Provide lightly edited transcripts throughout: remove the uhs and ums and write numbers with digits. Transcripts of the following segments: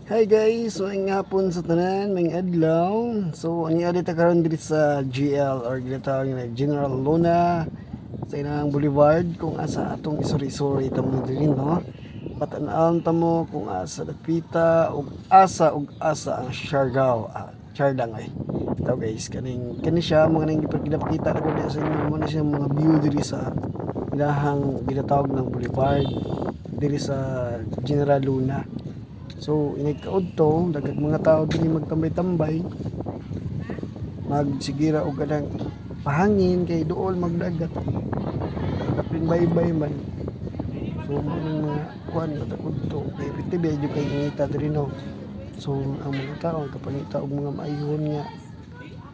Hi guys, maayong hapon sa tanan, maayong adlaw. So, ani adit karon diri sa GL or ginatawag na General Luna sa inang Boulevard kung asa atong isuri-suri tamo diri no. Patan-aon tamo kung asa dapita ug asa ang Siargao, Siardang ay. Ito guys, kani siya mga nang gipakita ko sa inyo mo na siya mga view diri sa ilahang ginatawag ng Boulevard diri sa General Luna. So, inigkaod to, dagag mga tao dili magtambay-tambay, magsigira og kanang pahangin kay duol magdagat. Kapin baybay man. So, mga kuan natakod to, kay pitibay jud kay ngita diri no. So, ang mga tao kapangita og mga maayhon nga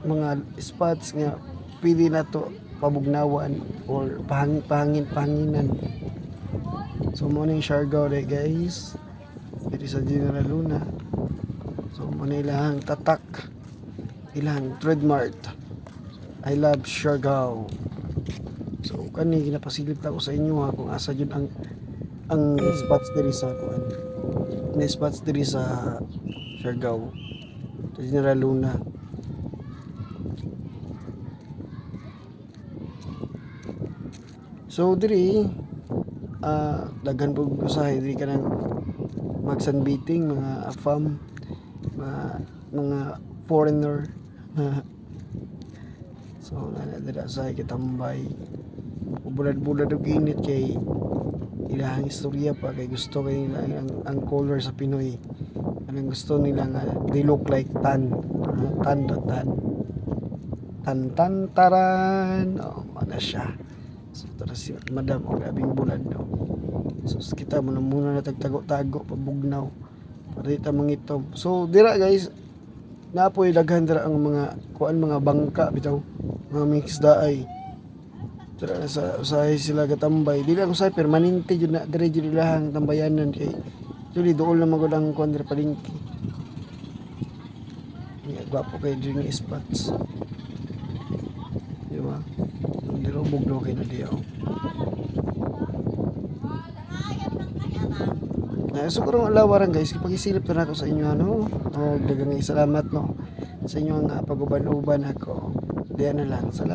mga spots nga pwede na to pabugnawan or pahanginan. So, mo ning Siargao day guys. Dito sa General Luna. So, muna ilang tatak, ilang trademark. I love Siargao. So, kani ginapasilip ko sa inyo ha kung asa jud ang spots diri sa kuan. May spots diri sa Siargao. Sa General Luna. So, diri daghan pug usahay diri kanang mag-sunbathing, mga AFAM, mga foreigner. So, nanadira sa kitambay. Bulad-bulad og init kay ilahang istorya pa kay gusto kay nila ang color sa Pinoy. Anong gusto nila nga they look like tan. Tan taran. Oh, mana siya. So, tara si Madam og abing bulad no. So kita mo na muna natagtago-tago pabugnaw para di ta mangitom. So dira guys, napoy daghan dira ang mga kuan mga bangka bitaw, mga mix daay. Dira na sa usahay sila gatambay. Dili lang usahay permanente jud na dire jud ilahang tambayanan kay dili dool na magud ang kuan dira palengke. Nga gwapo kay diri nga spots. Di ba? Dira bugnaw kay na diaw. So karong alawaran guys, ipagisilip na ako sa inyo ano. Daghang salamat no sa inyong pag-uban-uban ako. Diyan na lang. Salamat.